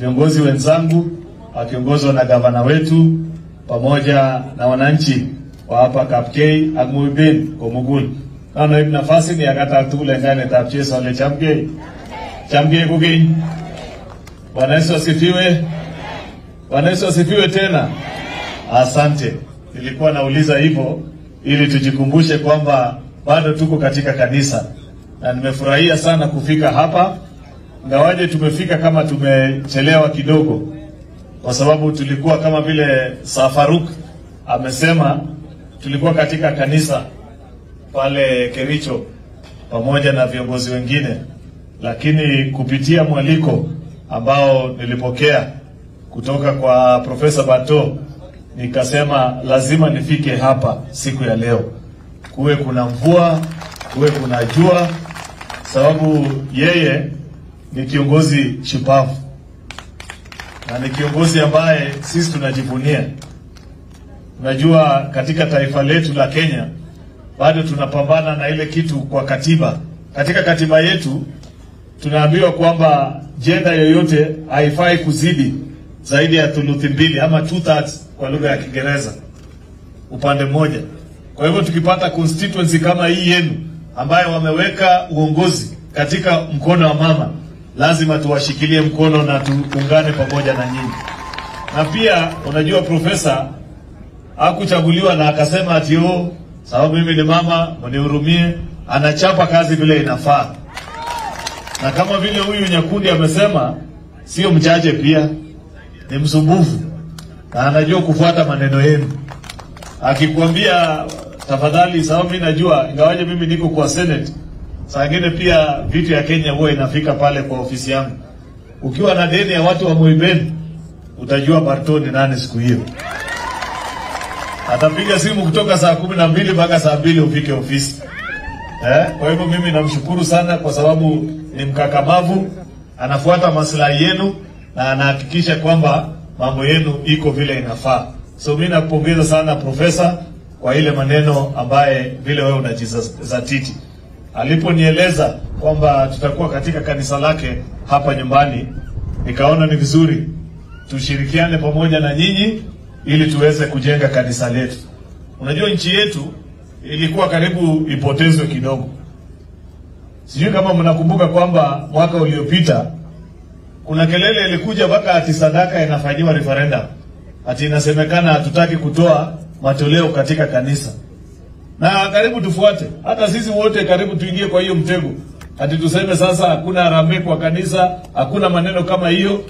viongozi wenzangu wakiongozwa na gavana wetu pamoja na wananchi wa hapa Kapkei Agmuibin Komugul. Nano hivi nafasi ni akata tule ngane tapcheso wale chamgei kugei. Bwana Yesu asifiwe. Bwana Yesu asifiwe tena. Asante. Nilikuwa nauliza hivyo ili tujikumbushe kwamba bado tuko katika kanisa. Na nimefurahia sana kufika hapa. Ngawaje tumefika kama tumechelewa kidogo. Kwa sababu tulikuwa kama vile Safaruk amesema, tulikuwa katika kanisa pale Kericho pamoja na viongozi wengine, lakini kupitia mwaliko ambao nilipokea kutoka kwa Profesa Bato, nikasema lazima nifike hapa siku ya leo. Kuwe kuna mvua, kuwe kuna jua, sababu yeye ni kiongozi shupavu. Na ni kiongozi ambaye sisi tunajivunia. Unajua katika taifa letu la Kenya bado tunapambana na ile kitu kwa katiba. Katika katiba yetu tunaambiwa kwamba jenda yoyote haifai kuzidi zaidi ya thuluthi mbili ama 2/3 kwa lugha ya Kiingereza upande mmoja. Kwa hivyo tukipata constituency kama hii yenu ambayo wameweka uongozi katika mkono wa mama, lazima tuwashikilie mkono na tuungane pamoja na nyinyi. Na pia unajua profesa hakuchaguliwa na akasema ati sababu mimi ni mama mnihurumie, anachapa kazi vile inafaa. Na kama vile huyu Nyakundi amesema, sio mchache pia, ni msumbufu na anajua kufuata maneno yenu. Akikwambia tafadhali, sababu mimi najua ingawaje mimi niko kwa Senate, saa nyingine pia vitu ya Kenya huwa inafika pale kwa ofisi yangu. Ukiwa na deni ya watu wa Muibeni, utajua Bartoni nani siku hiyo. Atapiga simu kutoka saa 12 mpaka saa 2 ufike ofisi. Kwa hivyo mimi namshukuru sana kwa sababu ni mkakamavu, anafuata maslahi yenu na anahakikisha kwamba mambo yenu iko vile inafaa. So mimi nakupongeza sana profesa kwa ile maneno ambaye vile wewe unajizatiti. Aliponieleza kwamba tutakuwa katika kanisa lake hapa nyumbani, nikaona ni vizuri tushirikiane pamoja na nyinyi ili tuweze kujenga kanisa letu. Unajua nchi yetu ilikuwa karibu ipotezwe kidogo. Sijui kama mnakumbuka kwamba mwaka uliopita kuna kelele ilikuja mpaka ati sadaka inafanywa referendum. Ati inasemekana hatutaki kutoa matoleo katika kanisa. Na karibu tufuate. Hata sisi wote karibu tuingie kwa hiyo mtego. Ati tuseme sasa hakuna harambee kwa kanisa, hakuna maneno kama hiyo.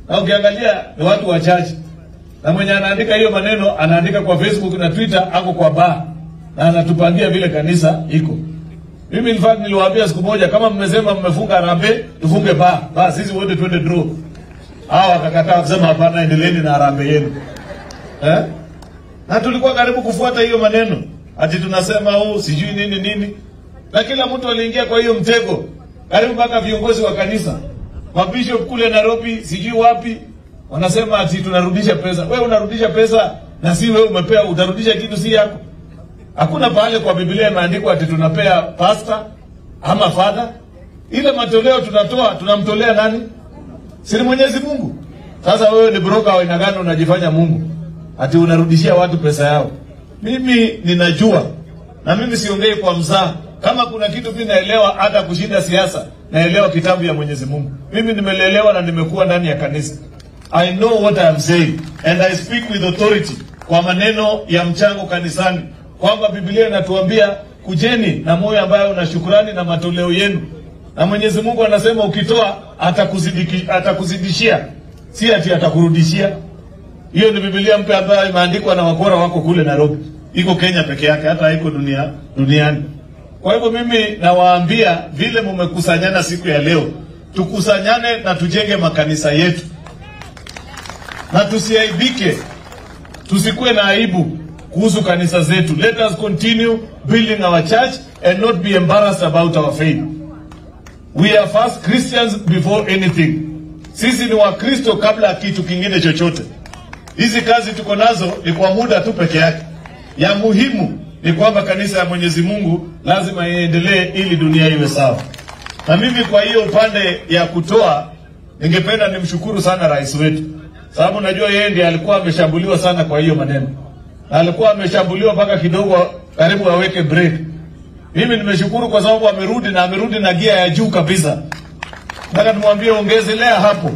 Na ukiangalia ni watu wachache. Na mwenye anaandika hiyo maneno anaandika kwa Facebook na Twitter, ako kwa bar. Na anatupangia vile kanisa iko. Mimi in fact niliwaambia siku moja, kama mmesema mmefunga harambee, tufunge bar. Basi sisi wote twende draw. Hao wakakataa kusema hapana, endeleeni na harambee yenu. Na tulikuwa karibu kufuata hiyo maneno. Ati tunasema sijui nini. Na kila mtu aliingia kwa hiyo mtego. Karibu mpaka viongozi wa kanisa. Mabishop kule Nairobi, sijui wapi, wanasema ati tunarudisha pesa. Wewe unarudisha pesa na si wewe umepewa, utarudisha kitu si yako. Hakuna pale kwa Biblia imeandikwa ati tunapea pastor ama father. Ile matoleo tunatoa, tunamtolea nani? Si Mwenyezi Mungu. Sasa wewe ni broker wa aina gani unajifanya Mungu? Ati unarudishia watu pesa yao. Mimi ninajua na mimi siongei kwa mzaha. Kama kuna kitu mimi naelewa hata kushinda siasa, naelewa kitabu ya Mwenyezi Mungu. Mimi nimelelewa na nimekuwa ndani ya kanisa. I know what I am saying and I speak with authority kwa maneno ya mchango kanisani, kwamba Biblia inatuambia kujeni na moyo ambayo una shukrani na matoleo yenu. Na Mwenyezi Mungu anasema ukitoa atakuzidishia, si ati atakurudishia. Hiyo ni Biblia mpya ambayo imeandikwa na wakora wako kule Nairobi. Iko Kenya peke yake, hata haiko duniani. Kwa hivyo mimi nawaambia vile mumekusanyana siku ya leo, tukusanyane na tujenge makanisa yetu. Na tusiaibike, tusikuwe na aibu kuhusu kanisa zetu. Let us continue building our church and not be embarrassed about our faith. We are first Christians before anything. Sisi ni Wakristo kabla ya kitu kingine chochote. Hizi kazi tuko nazo ni kwa muda tu peke yake. Ya muhimu ni kwamba kanisa ya Mwenyezi Mungu lazima iendelee ili dunia iwe sawa. Na mimi kwa hiyo upande ya kutoa ningependa nimshukuru sana rais wetu, sababu najua yeye ndiye alikuwa ameshambuliwa sana kwa hiyo maneno, na alikuwa ameshambuliwa mpaka kidogo karibu aweke break. Mimi nimeshukuru kwa sababu amerudi na gia ya juu kabisa. Nataka nimwambie ongezelea hapo.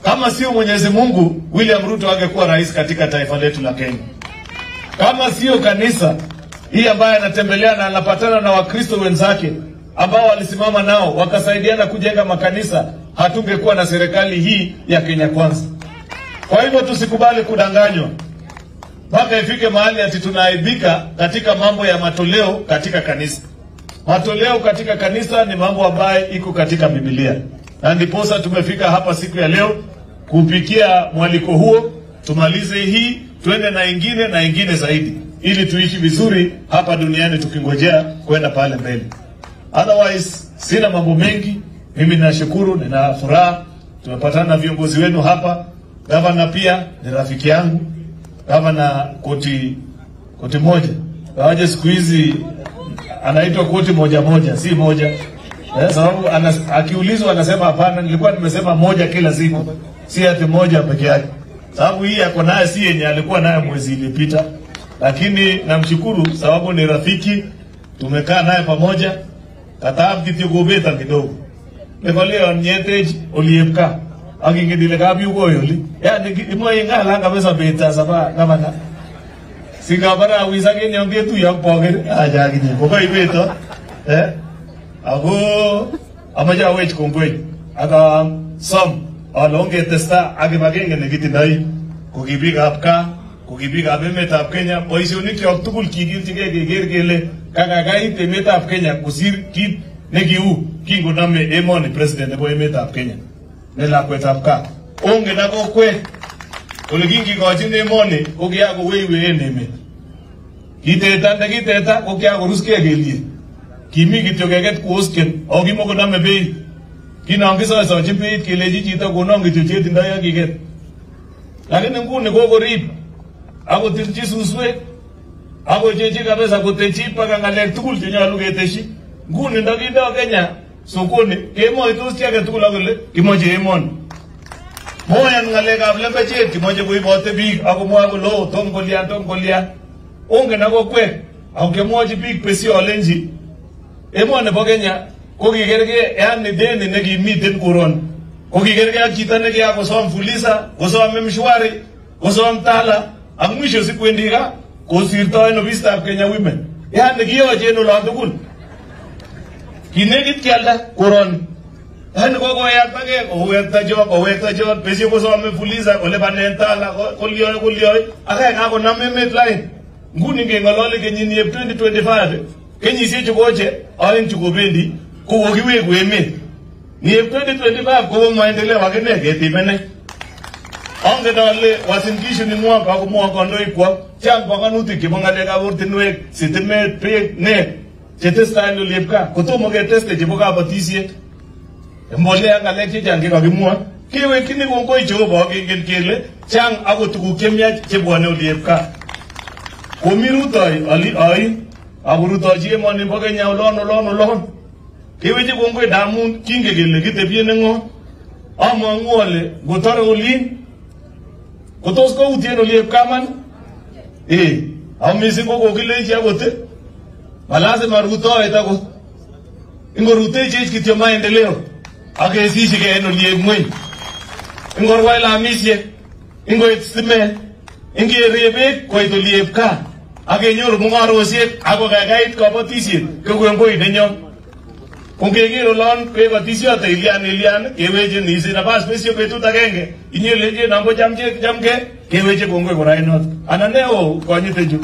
Kama sio Mwenyezi Mungu, William Ruto angekuwa rais katika taifa letu la Kenya. Kama sio kanisa hii ambaye anatembelea na anapatana na Wakristo wenzake ambao walisimama nao wakasaidiana kujenga makanisa, hatungekuwa na serikali hii ya Kenya Kwanza. Kwa hivyo tusikubali kudanganywa mpaka ifike mahali ati tunaaibika katika mambo ya matoleo katika kanisa. Matoleo katika kanisa ni mambo ambayo iko katika Biblia, na ndiposa tumefika hapa siku ya leo kupikia mwaliko huo. Tumalize hii, twende na ingine zaidi, ili tuishi vizuri hapa duniani tukingojea kwenda pale mbele. Otherwise sina mambo mengi. Mimi ninashukuru, nina furaha tumepatana na viongozi wenu hapa. Gavana pia ni rafiki yangu, gavana koti moja. Waje siku hizi anaitwa koti moja, si moja. Sababu akiulizwa anasema hapana, nilikuwa nimesema moja kila siku, si ati moja peke yake. Sababu hii yako naye si yenye alikuwa naye mwezi iliyopita. Lakini namshukuru sababu ni rafiki, tumekaa naye pamoja. Katabu kityo gobeta kidogo. Lekoleo nyeteji oliepka. Akingidile kabi uko yoli. Yani imo ingala kabisa beta saba gavana. Singabara wisage nyonge tu ya poger aja gidi. Boko ibeto. Ako amaja wech kongwe. Aka som alonge testa age bagenge negitindai. Kukipiga apka, kukipiga emetab Kenya, boisionik kyok tugul kigilchige keger kele kakakait emetab Kenya kusir kit nekiu kingoname emoni president nebo emetab Kenya ne lakwetab kaa. Onge na kokwet ole kingikochin emoni ko kiako weiwe en emet. Kiteta ko kiako ruske kelie. Kimi kityo keket kuosken o kimokoname beit. Kinangisosochin beit kelechi chito konon kityo chetindoi akiket. Lakini nguni kokorib ako tirchi suswek ako chechi kabisa kotechi paka ngalek tugul chenyalu keteshi. Nguni ndakindo Kenya sokoni kemoitos chi age tugul akole kimoche emoni. Moyan ngalekab lembechet kimoche koibote biik ako mwa kole tom kolian. Onge na kokwet ako kemwochi biik besio olenji emoni bo Kenya ko kikerge yani deni nekimiten koron. Ko kikerge ak chito nekiakosom fuliza, kosom mshwari, kosom tala, ak mwisho sikwendi ka kosirto en ofisitab Kenya Women. Yani kiyoche en olon tugul. Kinekit kialda koron. Yani kowekta jok, besio kosome fuliza, kolepanen tala, kolioy, akaya kakonam emet lain. Nguni ngeng'olole kenyini 2025, kenyisiek chukoche oeng chukobendi kokokiweku emet. Ni 2025 kobo maendeleo akine ketimene. Onge dole Uasin-Gishu ni mwaka ako mwaka ndoi kwa chang panganutik chebo ngalekab ortinwek, sitimet, beek, ne chetestai oliepka kotomo keteste chebo kabatisiet. Mbolea ngalek chechang chekakimwa kewekchini kongoi Jehova kengen kele chang ako tuguk chemiach chebwone oliepka. Komi rutoi ako rutochi emoni bo Kenya olon. Keweche kongoi damun kinge kele kitebie nengo. Amang'u ale ngotore olin kotos koutien oliepka man. Ako mising ko kokilechi akot malazima rutoet akot. Ingorutechech kityo maendeleo akesishike en oliep ngweny. Ingorwai lamisiek, ingoit stimet, ingeribek koit oliepka akenyoru mung'arosiek ako kaikait kabatisiet kokongoi nenyon. Kongeker olon kebatisiot ilian keweche nisi nabas besio betut agenge inyeleche nambo chamke keweche kongoi kora inot. Ana neo konyitechu.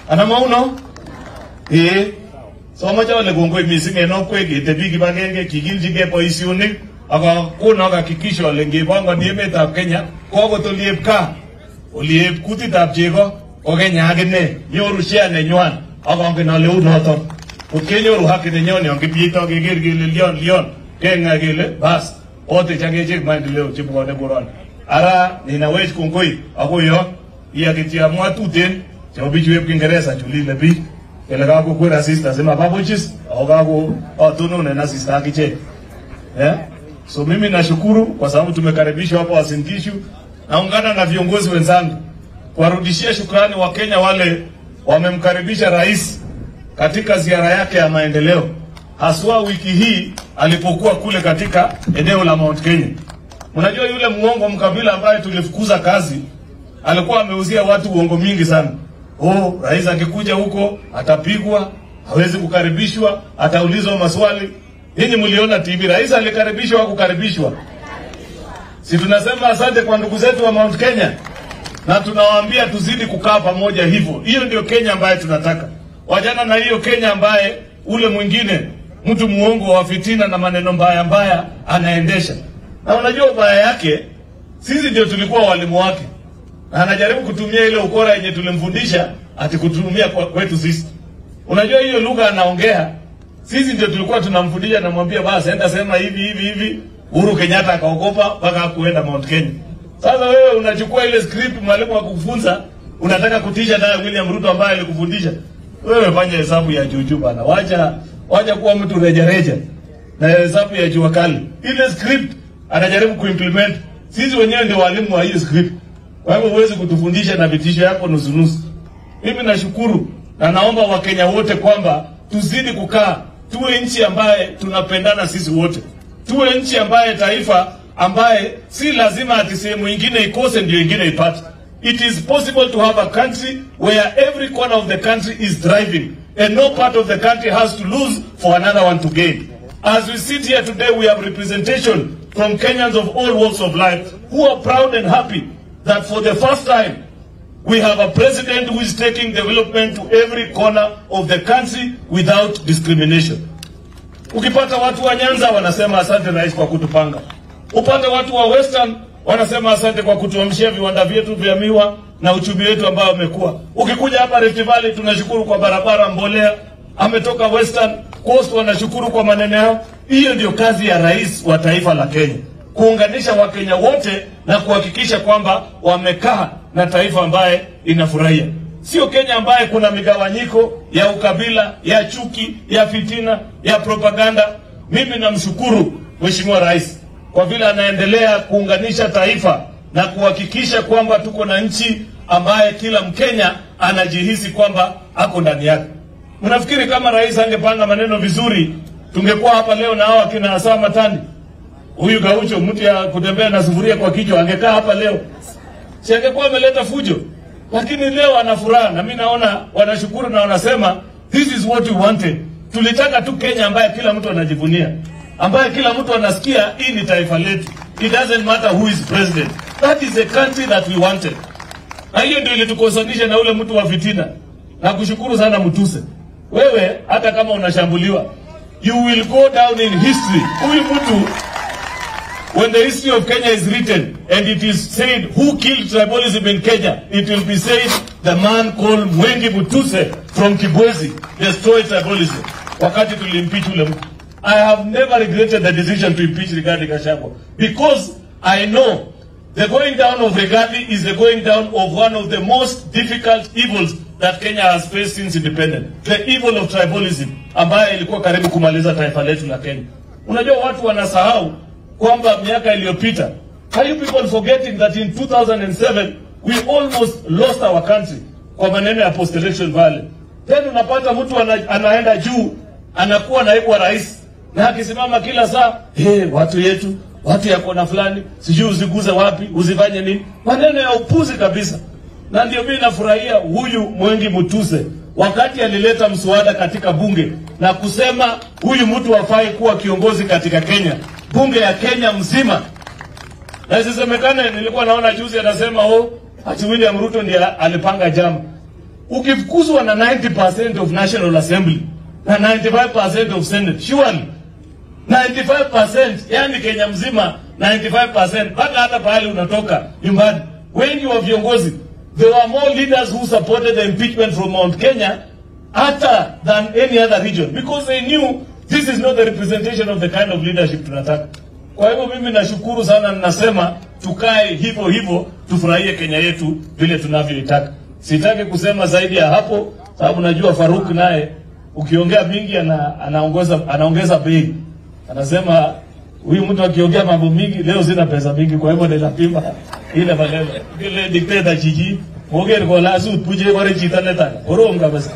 Ana mauno? Somoche ole kongoi mising en okwek ketebi kibagenge kikilchige boisionik aka kono hakikisho ole ngebongoni emetab Kenya kokot oliepka, oliep kutitab chego ko Kenya akine nyoru share nenywan akongen ale unoton. Kenyoru haki nenyon yon kipyeito keker kele lion kenga kele bas ote changechek maendeleo chebwone koron. Ara ninawech kongoi ako yo iyakitia mwatuten chebo bichuep Kiingereza chulile biik kele kakokwer asista sema babuchis ako kako tononen asista akichek. So mimi nashukuru kwa sababu tumekaribishwa hapa Uasin Gishu. Naungana na viongozi wenzangu kuwarudishia shukrani wa Kenya wale wamemkaribisha rais katika ziara yake ya maendeleo, haswa wiki hii alipokuwa kule katika eneo la Mount Kenya. Unajua yule muongo mkabila ambaye tulifukuza kazi alikuwa ameuzia watu uongo mingi sana. Rais akikuja huko atapigwa, hawezi kukaribishwa, ataulizwa maswali. Ninyi mliona TV, rais alikaribishwa au kukaribishwa? Si tunasema asante kwa ndugu zetu wa Mount Kenya, na tunawaambia tuzidi kukaa pamoja hivyo. Hiyo ndio Kenya ambaye tunataka. Wajana na hiyo Kenya ambaye ule mwingine mtu muongo wa fitina na maneno mbaya anaendesha. Na unajua ubaya yake, sisi ndio tulikuwa walimu wake. Na anajaribu kutumia ile ukora yenye tulimfundisha ati kutumia kwetu sisi. Unajua hiyo lugha anaongea, sisi ndio tulikuwa tunamfundisha na mwambia basi enda sema hivi. Uhuru Kenyatta akaogopa mpaka kuenda Mount Kenya. Sasa wewe unachukua ile script mwalimu wa kufunza, unataka kutisha naye William Ruto ambaye alikufundisha. Wewe fanya hesabu ya juu bana. Wacha kuwa mtu reja na hesabu ya juu kali. Ile script anajaribu kuimplement. Sisi wenyewe ndio walimu wa hiyo script. Kwa hivyo huwezi kutufundisha na vitisho yako nusu. Mimi nashukuru na naomba Wakenya wote kwamba tuzidi kukaa, tuwe nchi ambaye tunapendana sisi wote. Tuwe nchi ambaye taifa ambaye si lazima ati sehemu nyingine ikose ndio nyingine ipate. It is possible to have a country where every corner of the country is thriving and no part of the country has to lose for another one to gain. As we sit here today, we have representation from Kenyans of all walks of life who are proud and happy that for the first time we have a president who is taking development to every corner of the country without discrimination. Ukipata watu wa Nyanza wanasema asante rais kwa kutupanga. Upande watu wa Western wanasema asante kwa kutuamshia viwanda vyetu vya miwa na uchumi wetu ambao umekuwa. Ukikuja hapa Rift Valley tunashukuru kwa barabara, mbolea. Ametoka Western Coast wanashukuru kwa maneno yao. Hiyo ndio kazi ya rais wa taifa la Kenya. Kuunganisha Wakenya wote na kuhakikisha kwamba wamekaa na taifa ambaye inafurahia. Sio Kenya ambaye kuna migawanyiko ya ukabila, ya chuki, ya fitina, ya propaganda. Mimi namshukuru Mheshimiwa Rais kwa vile anaendelea kuunganisha taifa na kuhakikisha kwamba tuko na nchi ambaye kila Mkenya anajihisi kwamba ako ndani yake. Mnafikiri kama rais angepanga maneno vizuri, tungekuwa hapa leo na hawa kina Asa Matandi? Huyu Gaucho mtu ya kutembea na sufuria kwa kichwa angekaa hapa leo? Si angekuwa ameleta fujo? Lakini leo ana furaha na mimi naona wanashukuru na wanasema this is what we wanted. Tulitaka tu Kenya ambaye kila mtu anajivunia, ambaye kila mtu anasikia hii ni taifa letu. It doesn't matter who is president. That is the country that we wanted. Na hiyo ndio ilitukosanisha na ule mtu wa fitina. Na kushukuru sana Mutuse. Wewe hata kama unashambuliwa, you will go down in history. Huyu mtu, when the history of Kenya is written and it is said who killed tribalism in Kenya, it will be said the man called Mwengi Mutuse from Kibwezi destroyed tribalism. Wakati tulimpeach ule mtu. I have never regretted the decision to impeach Rigathi Gachagua because I know the going down of Rigathi is the going down of one of the most difficult evils that Kenya has faced since independence. The evil of tribalism ambayo ilikuwa karibu kumaliza taifa letu la Kenya. Unajua watu wanasahau kwamba miaka iliyopita, are you people forgetting that in 2007 we almost lost our country kwa maneno ya post-election violence. Then unapata mtu anaenda juu, anakuwa naibu wa rais, na akisimama kila saa, watu yetu, watu ya kona fulani, sijui uziguze wapi, uzifanye nini. Maneno ya upuzi kabisa. Na ndio mimi nafurahia huyu Mwengi Mutuse wakati alileta mswada katika bunge na kusema huyu mtu hafai kuwa kiongozi katika Kenya. Bunge ya Kenya mzima. Na isisemekane nilikuwa naona juzi anasema ati William Ruto ndiye alipanga jambo. Ukifukuzwa na 90% of National Assembly na 95% of Senate, surely 95%, yani Kenya mzima 95%, mpaka hata pahali unatoka nyumbani. Wengi wa viongozi, there were more leaders who supported the impeachment from Mount Kenya other than any other region because they knew this is not the representation of the kind of leadership tunataka. Kwa hivyo mimi nashukuru sana, ninasema tukae hivyo tufurahie Kenya yetu vile tunavyoitaka. Sitaki kusema zaidi ya hapo sababu najua Faruk naye ukiongea mingi anaongeza bei. Anasema Huyu mtu akiongea mambo mingi, leo sina pesa mingi, kwa hivyo ninapima ile maneno. Ile dictator jiji, moger ko lasu puje kore chita neta. Orom kabisa.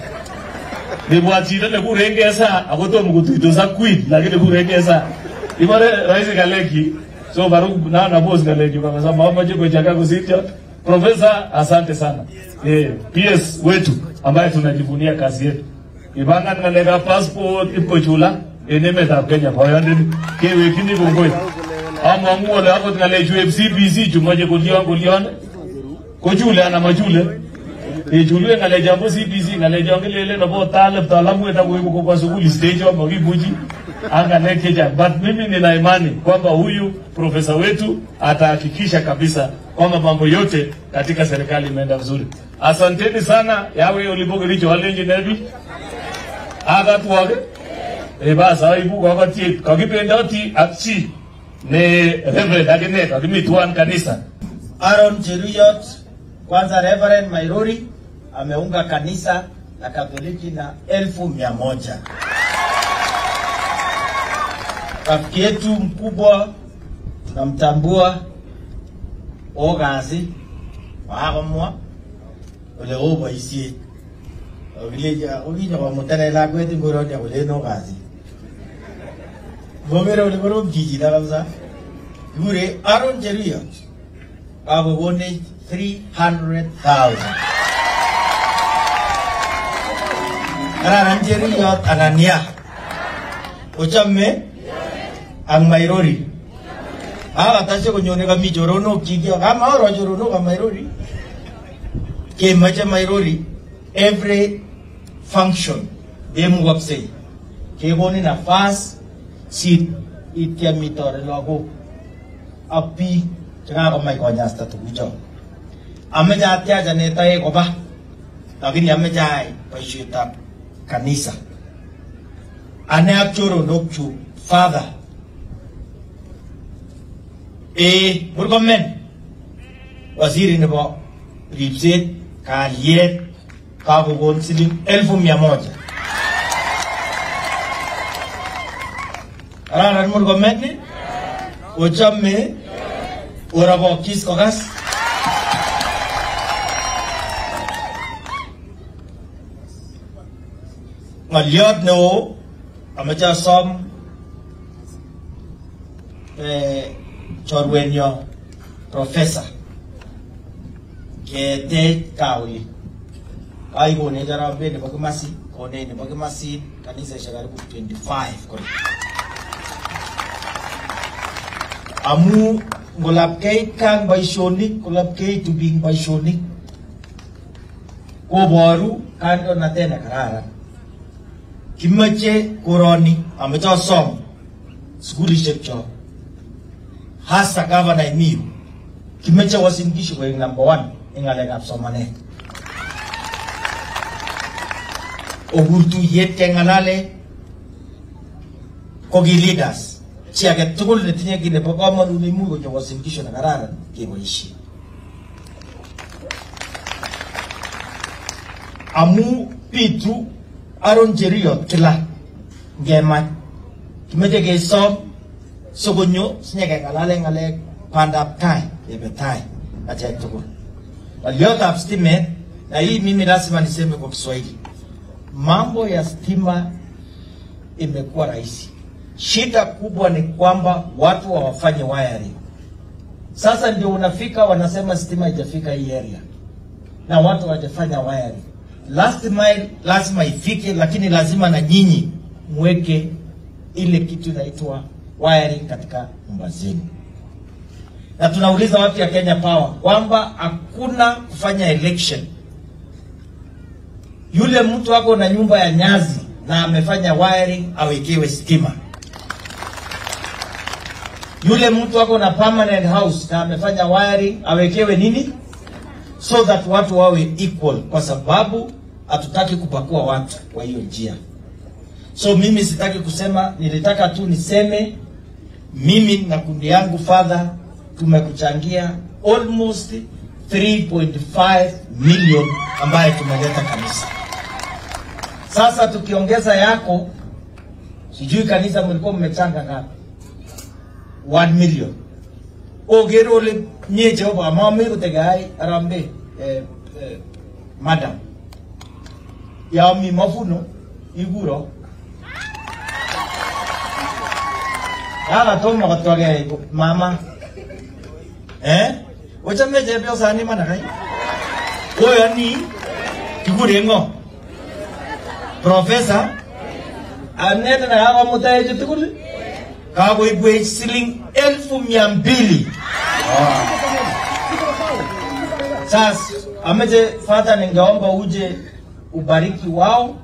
Ni bwachita ne kurengesa, akotom kutuitosa queen, lakini kurengesa. Imare rais Galeki, so baru na boss Galeki kwa sababu mama jiko chaka kusitio. Professor, asante sana. PS wetu ambaye tunajivunia kazi yetu. Ibanga ngalega passport ipo chula eneme ta Kenya kwa yande kewe kini bongoi. Ama nguo la hapo ngaleju FCBC jumaje kuliona. Ko chule ana majule. Chule ngaleja mbo CBC ngaleja ngelele na bo talab talamu eta ko kwa sukuli stage wa magibuji anga nekeja. But mimi nina imani kwamba huyu profesa wetu atahakikisha kabisa kwamba mambo yote katika serikali imeenda vizuri. Asanteni sana yawe ulipogiricho walenje nebi. Aga tuwage. Basa ibu kwa wakati kakipendati achi ne Reverend Agene kakimituan kanisa. Aaron Cheruyot, kwanza Reverend Mairuri ameunga kanisa la Katoliki na 1,100. Rafiki yetu mkubwa tunamtambua Ogazi wahamwa ole obo isi oginya kwa mutane la kweti ngoro ya ole no Ogazi bomero ole ngoro mjiji da kabisa gure Aaron Cheruyot abo bone 300,000. Aaron Cheruyot anania ochame ang Mairuri. Atashe kunyone kami jorono kigia kama oro jorono kama Mairuri. Ke macha Mairuri every function demu wapse. Ke boni nafas si itia mitore logo api changa ko mai ko nyasta tu jo. Ameja atia janeta e koba. Lakini ameja paishita kanisa. Ane akchoro nokchu father. Murkomen waziri nebo ripset kalyet kakokon siling 1,100. Kararan Murkomen ni ochame orabokis kokas ngaliot neo amacha som chorwenyo professor kete kawi ai gone jara be ne bagmasi kone ne bagmasi kanisa shagari 25 kore amu golap kay kang baisyonik golap kay tubing baisyonik ko boru kanto natin nakarara kimache koroni amacha som skuli shekcho hasa gavana Imiru kimecha wasingisho kwa number 1 ingalega somane ogurtu yete ngalale kogi leaders chiage tugul netinye kile bo kamanut ni Mungu kwa wasingisho na karara kiboishi amu pitu Aaron Cheruyot kila ngema kimeche kesom sogonyo sinyake ngalale ngale pandap tai yebetai acha tukul waliota stimet na hii mimi lazima niseme kwa Kiswahili mambo ya stima imekuwa rahisi. Shida kubwa ni kwamba watu hawafanye wiring. Sasa ndio unafika wanasema stima haijafika hii area na watu hawajafanya wiring. Last mile lazima ifike, lakini lazima na nyinyi mweke ile kitu inaitwa wiring katika nyumba zenu. Na tunauliza watu ya Kenya Power kwamba hakuna kufanya election. Yule mtu wako na nyumba ya nyazi na amefanya wiring awekewe stima. Yule mtu wako na permanent house na amefanya wiring awekewe nini? So that watu wawe equal, kwa sababu hatutaki kupakua watu kwa hiyo njia. So mimi sitaki kusema, nilitaka tu niseme mimi na kundi yangu father tumekuchangia almost 3.5 million ambaye tumeleta kanisa. Sasa tukiongeza yako, sijui kanisa mlikuwa mmechanga ngapi. 1 million. Ogero le nye Jehova mami kutegai arambe madam. Ya mi mafuno iguro. Ya tomo kutoge mama. Wacha meje pia sani mana kai. Oya ni kigurengo. Professor anenda na hawa mutaye jutukuli. Kago ibwe siling 1200. Sasa ameje fata ningeomba uje ubariki wao.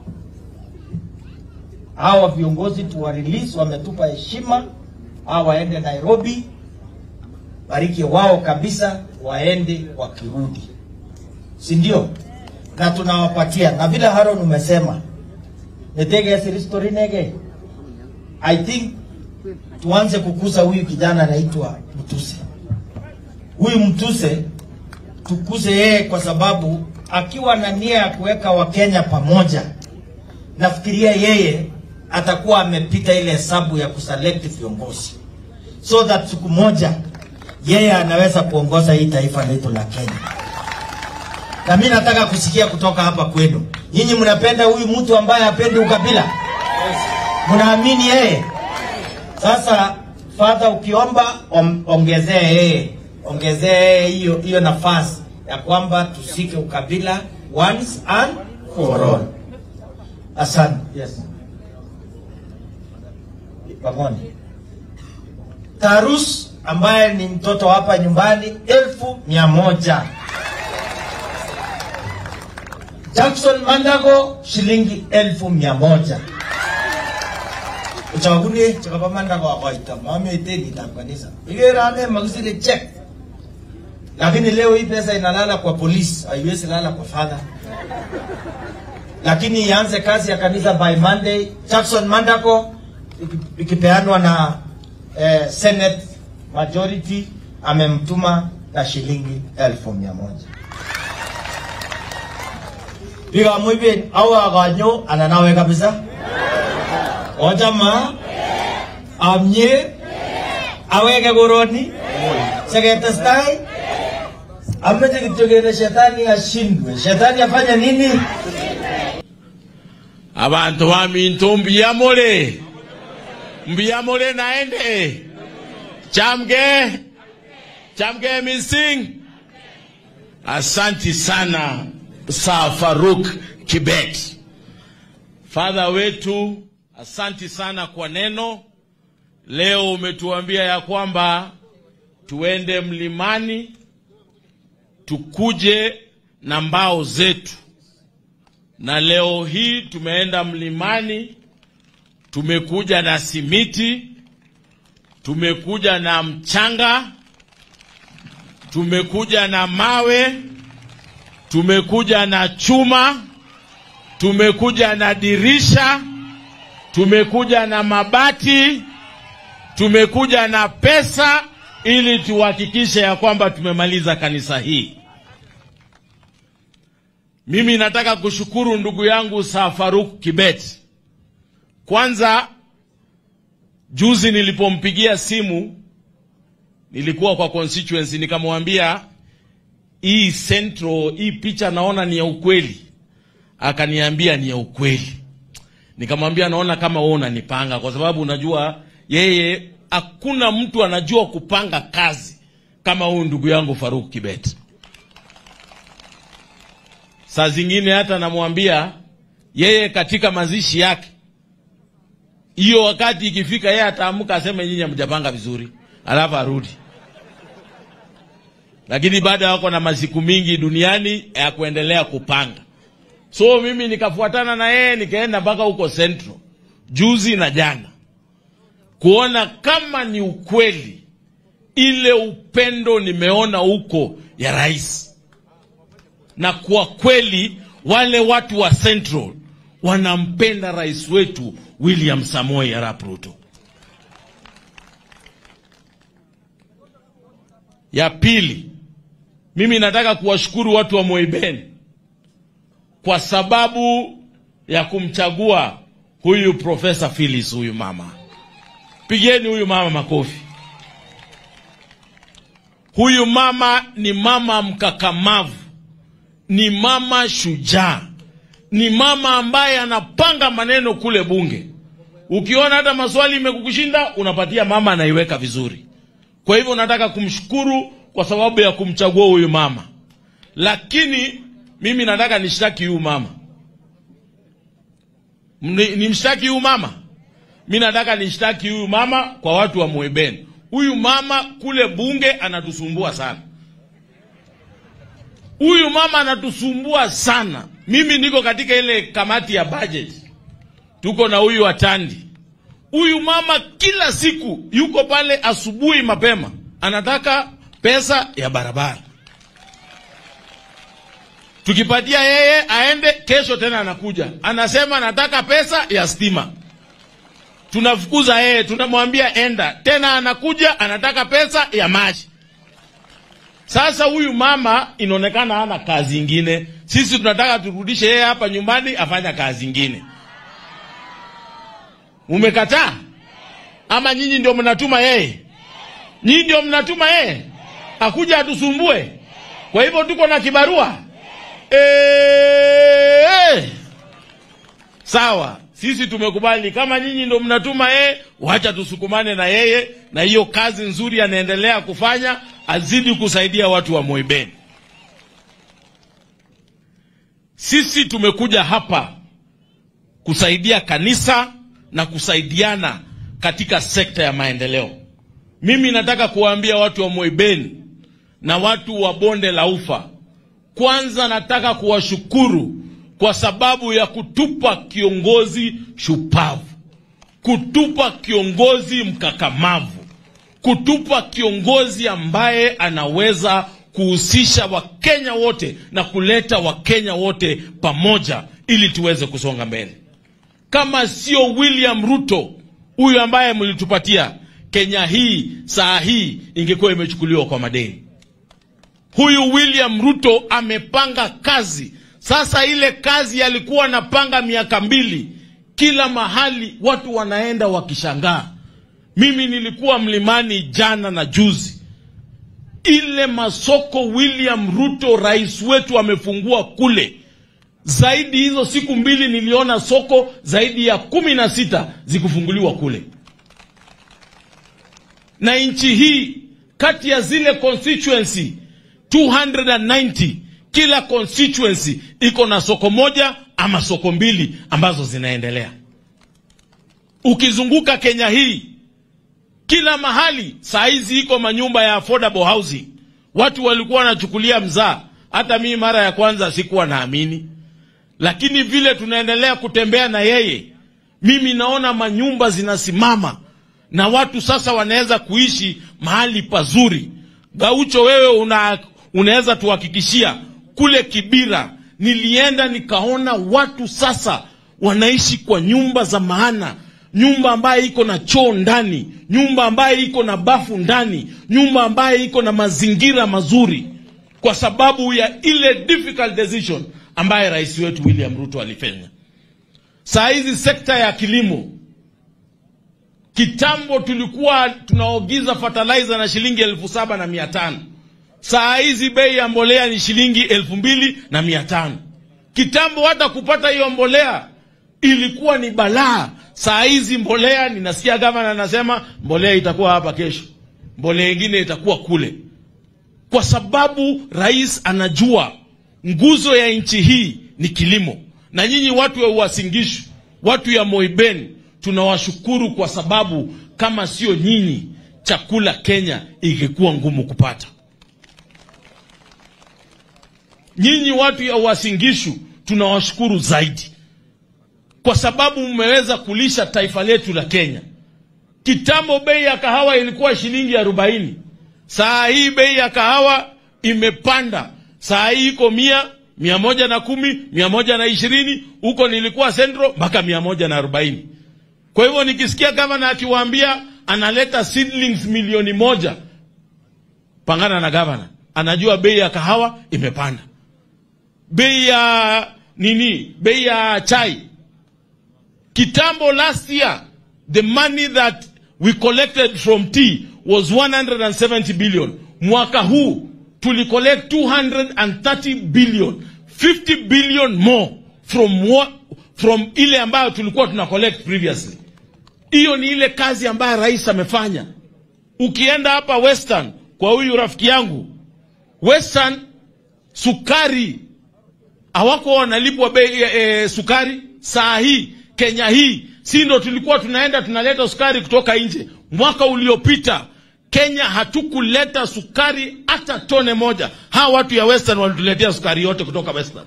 Hawa viongozi tuwa release wametupa heshima. Hawa waende Nairobi. Bariki wao kabisa waende wakirudi. Si ndio? Na tunawapatia. Na vile Haron umesema. Netege ya siri story nege. I think tuanze kukuza huyu kijana anaitwa Mtuse. Huyu Mtuse tukuze yeye kwa sababu akiwa na nia ya kuweka Wakenya pamoja, nafikiria yeye atakuwa amepita ile hesabu ya kuselect viongozi. So that siku moja yeye anaweza kuongoza hii taifa letu la Kenya. Na mimi nataka kusikia kutoka hapa kwenu. Nyinyi mnapenda huyu mtu ambaye hapendi ukabila? Mnaamini yeye? Sasa Father ukiomba ongezee yeye. Ongezee hiyo nafasi ya kwamba tusike ukabila once and for all. Asante. Yes. Pamoni. Tarus ambaye ni mtoto hapa nyumbani 1,100. Jackson Mandago shilingi 1,100. Uchaguni chakapa Mandago wakaita. Mami itegi na kanisa. Igerane magusile check. Lakini leo hii pesa inalala kwa polisi, haiwezi lala kwa father. Lakini ianze kazi ya kanisa by Monday. Jackson Mandago ikipeanwa na Senate majority amemtuma na shilingi 1,100. Biga mwibe awa aganyo ananawe kabisa. Ojama amnye aweke goroni sekretestai amete kitogene shetani ashindwe. Shetani afanya nini? Abantu bamintu mbiyamole. Mbiyamole naende. Chamge missing. Asante sana Sir Faruk Kibet. Father wetu, asante sana kwa neno. Leo umetuambia ya kwamba tuende mlimani, tukuje na mbao zetu. Na leo hii tumeenda mlimani, tumekuja na simiti, tumekuja na mchanga, tumekuja na mawe, tumekuja na chuma, tumekuja na dirisha, tumekuja na mabati, tumekuja na pesa ili tuhakikishe ya kwamba tumemaliza kanisa hii. Mimi nataka kushukuru ndugu yangu Sir Faruk Kibet. Kwanza juzi nilipompigia simu, nilikuwa kwa constituency, nikamwambia hii central, hii picha naona ni ya ukweli. Akaniambia ni ya ukweli. Nikamwambia naona kama wewe unanipanga, kwa sababu unajua yeye hakuna mtu anajua kupanga kazi kama huyu ndugu yangu Faruk Kibet. Saa zingine hata namwambia yeye katika mazishi yake, hiyo wakati ikifika yeye ataamka aseme nyinyi hamjapanga vizuri, alafu arudi. Lakini baada wako na masiku mingi duniani ya kuendelea kupanga. So mimi nikafuatana na yeye, nikaenda mpaka huko Central juzi na jana, kuona kama ni ukweli ile upendo nimeona huko ya rais. Na kwa kweli wale watu wa Central wanampenda rais wetu William Samoei Arap Ruto. Ya pili, mimi nataka kuwashukuru watu wa Moiben kwa sababu ya kumchagua huyu Professor Phyllis, huyu mama. Pigeni huyu mama makofi. Huyu mama ni mama mkakamavu, ni mama shujaa, ni mama ambaye anapanga maneno kule bunge. Ukiona hata maswali imekukushinda, unapatia mama, anaiweka vizuri. Kwa hivyo nataka kumshukuru kwa sababu ya kumchagua huyu mama. Lakini mimi nataka nishtaki huyu mama. Nimshtaki huyu mama? Mimi nataka nishtaki huyu mama kwa watu wa Moiben. Huyu mama kule bunge anatusumbua sana. Huyu mama anatusumbua sana. Mimi niko katika ile kamati ya budget. Tuko na huyu Atandi. Huyu mama kila siku yuko pale asubuhi mapema, anataka pesa ya barabara. Tukipatia yeye aende, kesho tena anakuja anasema anataka pesa ya stima. Tunafukuza yeye, tunamwambia enda, tena anakuja anataka pesa ya maji. Sasa huyu mama inaonekana hana kazi nyingine. Sisi tunataka turudishe yeye hapa nyumbani afanya kazi nyingine. Umekataa? Ama nyinyi ndio mnatuma yeye? Nyinyi ndio mnatuma yeye akuja atusumbue? Kwa hivyo tuko na kibarua. Sawa, sisi tumekubali kama nyinyi ndio mnatuma yeye, wacha tusukumane na yeye, na hiyo kazi nzuri anaendelea kufanya, azidi kusaidia watu wa Moiben. Sisi tumekuja hapa kusaidia kanisa na kusaidiana katika sekta ya maendeleo. Mimi nataka kuwaambia watu wa Moiben na watu wa Bonde la Ufa, kwanza nataka kuwashukuru kwa sababu ya kutupa kiongozi shupavu, kutupa kiongozi mkakamavu, kutupa kiongozi ambaye anaweza kuhusisha Wakenya wote na kuleta Wakenya wote pamoja ili tuweze kusonga mbele. Kama sio William Ruto huyu ambaye mlitupatia, Kenya hii saa hii ingekuwa imechukuliwa kwa madeni. Huyu William Ruto amepanga kazi. Sasa ile kazi alikuwa anapanga miaka 2, kila mahali watu wanaenda wakishangaa. Mimi nilikuwa Mlimani jana na juzi. Ile masoko William Ruto rais wetu amefungua kule. Zaidi hizo siku 2 niliona soko zaidi ya 16 zikufunguliwa kule. Na nchi hii kati ya zile constituency 290, kila constituency iko na soko moja ama soko 2 ambazo zinaendelea. Ukizunguka Kenya hii kila mahali saizi iko manyumba ya affordable housing. Watu walikuwa wanachukulia mzaa. Hata mimi mara ya kwanza sikuwa naamini. Lakini vile tunaendelea kutembea na yeye, mimi naona manyumba zinasimama na watu sasa wanaweza kuishi mahali pazuri. Gaucho, wewe unaweza tuhakikishia kule Kibira, nilienda nikaona watu sasa wanaishi kwa nyumba za maana, nyumba ambaye iko na choo ndani, nyumba ambaye iko na bafu ndani, nyumba ambaye iko na mazingira mazuri, kwa sababu ya ile difficult decision ambaye rais wetu William Ruto alifanya. Saa hizi sekta ya kilimo, kitambo tulikuwa tunaogiza fertilizer na shilingi 7,500. Saa hizi bei ya mbolea ni shilingi 2,500. Kitambo hata kupata hiyo mbolea ilikuwa ni balaa. Saa hizi mbolea, ninasikia gavana anasema mbolea itakuwa hapa kesho, mbolea nyingine itakuwa kule. Kwa sababu rais anajua nguzo ya nchi hii ni kilimo. Na nyinyi watu wa Uasin Gishu, watu ya Moiben, tunawashukuru kwa sababu kama sio nyinyi, chakula Kenya ingekuwa ngumu kupata. Nyinyi watu ya Uasin Gishu tunawashukuru zaidi, kwa sababu mmeweza kulisha taifa letu la Kenya. Kitambo bei ya kahawa ilikuwa shilingi 40. Saa hii bei ya kahawa imepanda. Saa hii iko 100, 110, 120, huko nilikuwa Central mpaka 140. Kwa hivyo nikisikia gavana akiwaambia analeta seedlings 1,000,000, pangana na gavana, anajua bei ya kahawa imepanda. Bei ya bei ya chai. Kitambo last year, the money that we collected from tea was 170 billion. Mwaka huu tulicollect 230 billion, 50 billion more from ile ambayo tulikuwa tuna collect previously. Hiyo ni ile kazi ambayo rais amefanya. Ukienda hapa Western kwa huyu rafiki yangu, Western sukari hawako wanalipwa bei sukari. Saa hii Kenya hii si ndo tulikuwa tunaenda tunaleta sukari kutoka nje. Mwaka uliopita Kenya hatukuleta sukari hata tone moja. Hawa watu ya Western walituletea sukari yote kutoka Western.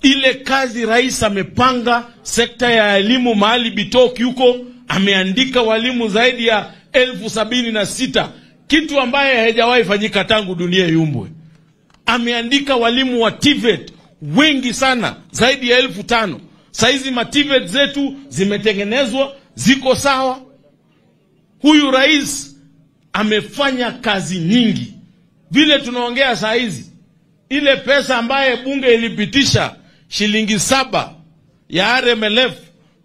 Ile kazi rais amepanga sekta ya elimu mahali Bitoki huko, ameandika walimu zaidi ya 76,000, kitu ambaye haijawahi fanyika tangu dunia iumbwe. Ameandika walimu wa TVET wengi sana, zaidi ya 5,000. Saizi ma TVET zetu zimetengenezwa, ziko sawa. Huyu rais amefanya kazi nyingi. Vile tunaongea saizi, ile pesa ambaye bunge ilipitisha shilingi 7 ya RMLF,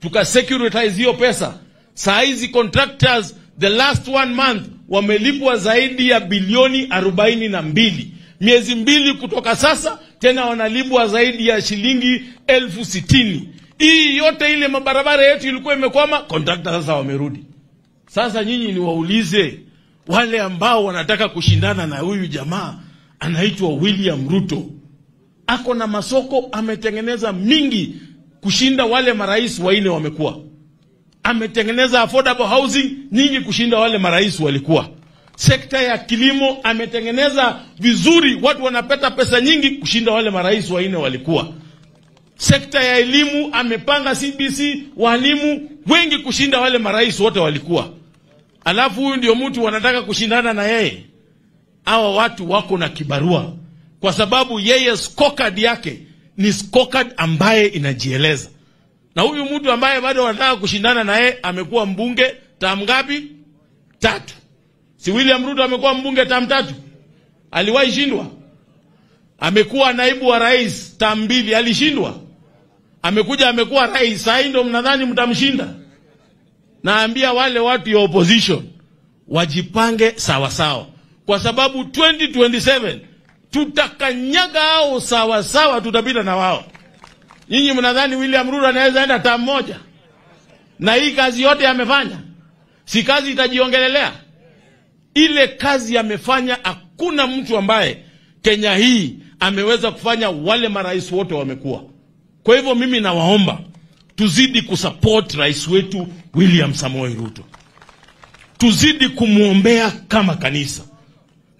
tukasecuritize hiyo pesa. Saizi contractors the last 1 month wamelipwa zaidi ya bilioni 42. Miezi 2 kutoka sasa tena wanalipwa zaidi ya shilingi 60,000. Hii yote ile mabarabara yetu ilikuwa imekwama, contractors sasa wamerudi. Sasa nyinyi niwaulize, wale ambao wanataka kushindana na huyu jamaa anaitwa William Ruto, ako na masoko ametengeneza mingi kushinda wale marais waine wamekuwa. Ametengeneza affordable housing nyingi kushinda wale marais walikuwa. Sekta ya kilimo ametengeneza vizuri, watu wanapata pesa nyingi kushinda wale marais waine walikuwa. Sekta ya elimu amepanga CBC walimu wengi kushinda wale marais wote walikuwa. Alafu huyu ndio mtu wanataka kushindana na yeye. Hawa watu wako na kibarua, kwa sababu yeye scorecard yake ni scorecard ambaye inajieleza. Na huyu mtu ambaye bado wanataka kushindana na yeye amekuwa mbunge term ngapi? 3. Si William Ruto amekuwa mbunge term 3? Aliwahi shindwa? Amekuwa naibu wa rais term 2, alishindwa? Amekuja amekuwa rais, sasa ndio mnadhani mtamshinda? Naambia wale watu ya opposition wajipange sawa sawa, kwa sababu 2027 tutakanyaga hao sawa sawa, tutapita na wao. Nyinyi mnadhani William Ruto anaweza enda term 1? Na hii kazi yote amefanya, si kazi itajiongelelea? Ile kazi amefanya, hakuna mtu ambaye Kenya hii ameweza kufanya wale marais wote wamekuwa. Kwa hivyo mimi nawaomba tuzidi kusupport rais wetu William Samoei Ruto. Tuzidi kumuombea kama kanisa.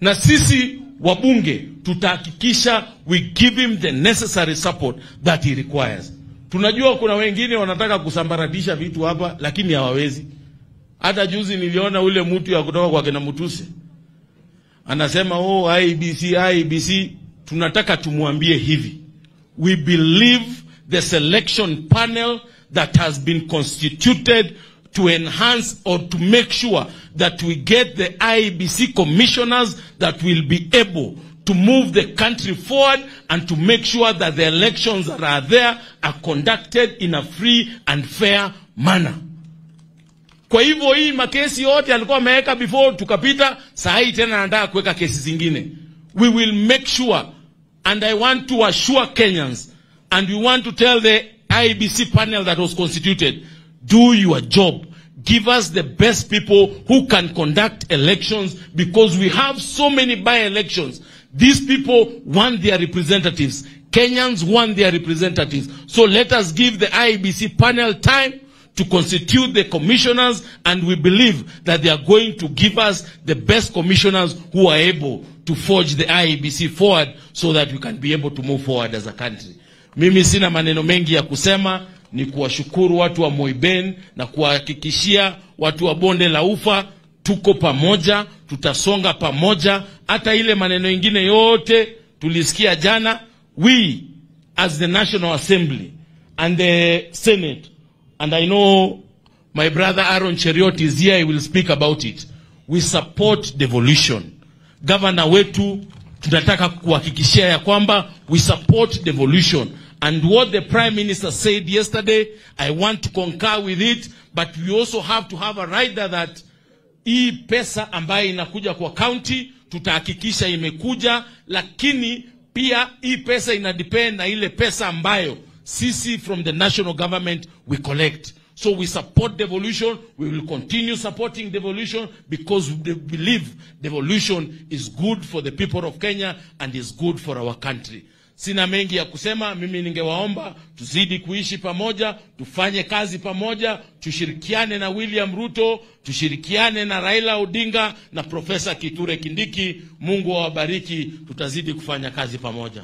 Na sisi wabunge tutahakikisha we give him the necessary support that he requires. Tunajua kuna wengine wanataka kusambaratisha vitu hapa, lakini hawawezi. Hata juzi niliona ule mtu ya kutoka kwa kina Mutuse anasema IBC. Tunataka tumuambie hivi, we believe the selection panel that has been constituted to enhance or to make sure that we get the IBC commissioners that will be able to move the country forward and to make sure that the elections that are there are conducted in a free and fair manner. Kwa hivyo hii makesi yote alikuwa ameweka before tukapita, saa hii tena anataka kuweka kesi zingine. We will make sure, and I want to assure Kenyans, and we want to tell the IBC panel that was constituted, do your job. Give us the best people who can conduct elections, because we have so many by-elections. These people want their representatives. Kenyans want their representatives. So let us give the IBC panel time to constitute the commissioners, and we believe that they are going to give us the best commissioners who are able to forge the IBC forward so that we can be able to move forward as a country. Mimi sina maneno mengi ya kusema, ni kuwashukuru watu wa Moiben na kuhakikishia watu wa Bonde la Ufa tuko pamoja, tutasonga pamoja. Hata ile maneno mengine yote tulisikia jana, we as the National Assembly and the Senate, and I know my brother Aaron Cheriot is here, he will speak about it. We support devolution. Governor wetu tunataka kuhakikishia ya kwamba we support devolution. And what the Prime Minister said yesterday, I want to concur with it, but we also have to have a rider that hii pesa ambayo inakuja kwa county tutahakikisha imekuja, lakini pia hii pesa ina depend na ile pesa ambayo sisi from the national government we collect. So we support devolution. We will continue supporting devolution because we believe devolution is good for the people of Kenya and is good for our country. Sina mengi ya kusema. Mimi ningewaomba tuzidi kuishi pamoja, tufanye kazi pamoja, tushirikiane na William Ruto, tushirikiane na Raila Odinga na Profesa Kithure Kindiki. Mungu awabariki, tutazidi kufanya kazi pamoja.